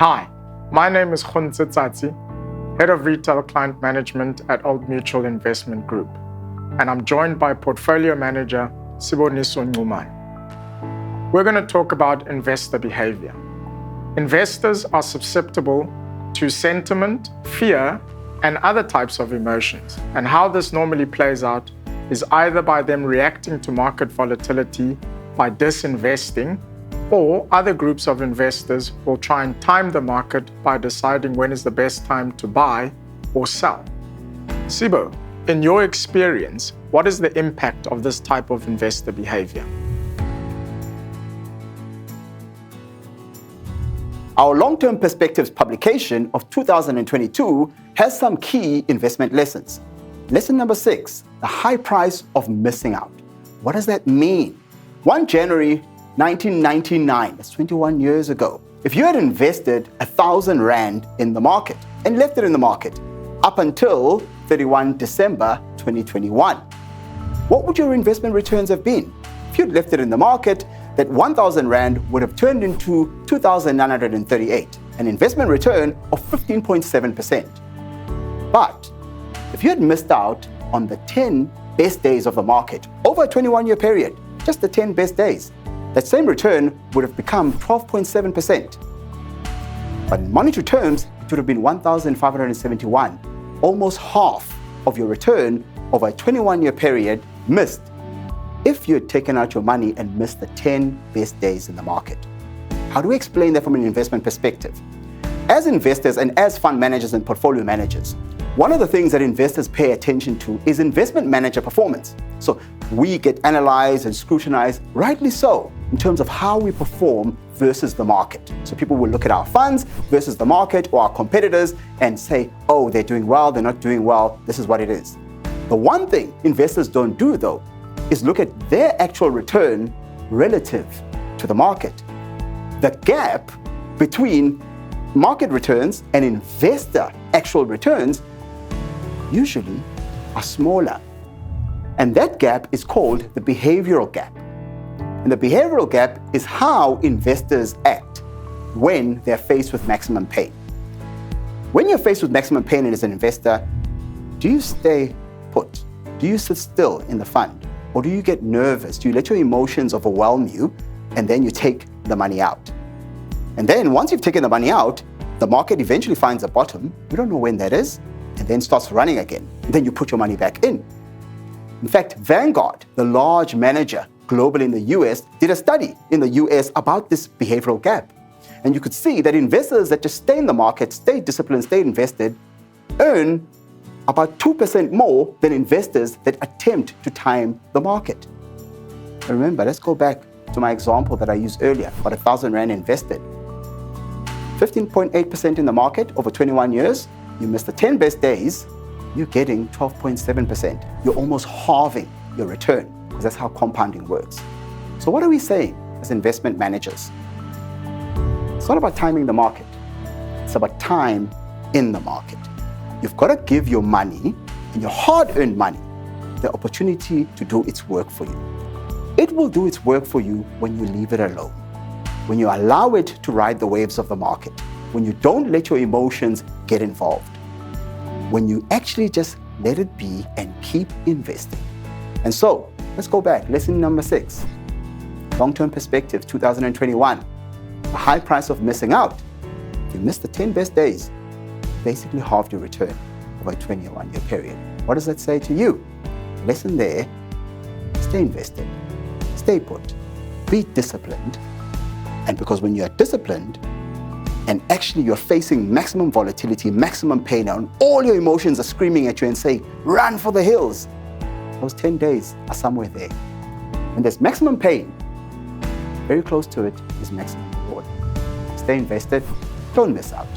Hi, my name is Gontse Tsatsi, Head of Retail Client Management at Old Mutual Investment Group, and I'm joined by Portfolio Manager Siboniso Nxumalo. We're going to talk about investor behavior. Investors are susceptible to sentiment, fear, and other types of emotions, and how this normally plays out is either by them reacting to market volatility by disinvesting, or other groups of investors will try and time the market by deciding when is the best time to buy or sell. Sibo, in your experience, what is the impact of this type of investor behavior? Our long-term perspectives publication of 2022 has some key investment lessons. Lesson number 6, the high price of missing out. What does that mean? 1 January 1999, that's 21 years ago. If you had invested 1,000 Rand in the market and left it in the market up until 31 December 2021, what would your investment returns have been? If you'd left it in the market, that 1,000 Rand would have turned into 2,938, an investment return of 15.7%. But if you had missed out on the 10 best days of the market over a 21-year period, just the 10 best days, that same return would have become 12.7%. But in monetary terms, it would have been 1,571, almost half of your return over a 21-year period missed if you had taken out your money and missed the 10 best days in the market. How do we explain that from an investment perspective? As investors and as fund managers and portfolio managers, one of the things that investors pay attention to is investment manager performance. So we get analyzed and scrutinized, rightly so, in terms of how we perform versus the market. So people will look at our funds versus the market or our competitors and say, oh, they're doing well, they're not doing well, this is what it is. The one thing investors don't do, though, is look at their actual return relative to the market. The gap between market returns and investor actual returns usually are smaller. And that gap is called the behavioral gap. And the behavioral gap is how investors act when they're faced with maximum pain. When you're faced with maximum pain as an investor, do you stay put? Do you sit still in the fund? Or do you get nervous? Do you let your emotions overwhelm you and then you take the money out? And then once you've taken the money out, the market eventually finds a bottom. You don't know when that is, and then starts running again. And then you put your money back in. In fact, Vanguard, the large manager globally in the US, did a study in the US about this behavioral gap. And you could see that investors that just stay in the market, stay disciplined, stay invested, earn about 2% more than investors that attempt to time the market. And remember, let's go back to my example that I used earlier, about 1,000 Rand invested. 15.8% in the market over 21 years, you missed the 10 best days, you're getting 12.7%. You're almost halving your return, because that's how compounding works. So what are we saying as investment managers? It's not about timing the market. It's about time in the market. You've got to give your money, and your hard-earned money, the opportunity to do its work for you. It will do its work for you when you leave it alone, when you allow it to ride the waves of the market, when you don't let your emotions get involved, when you actually just let it be and keep investing. And so, let's go back. Lesson number 6, long-term perspective, 2021. The high price of missing out. If you missed the 10 best days, basically halved your return over a 21-year period. What does that say to you? Lesson there, stay invested, stay put, be disciplined. And because when you are disciplined, and actually you're facing maximum volatility, maximum pain, and all your emotions are screaming at you and saying, run for the hills, those 10 days are somewhere there. When there's maximum pain, very close to it is maximum reward. Stay invested, don't miss out.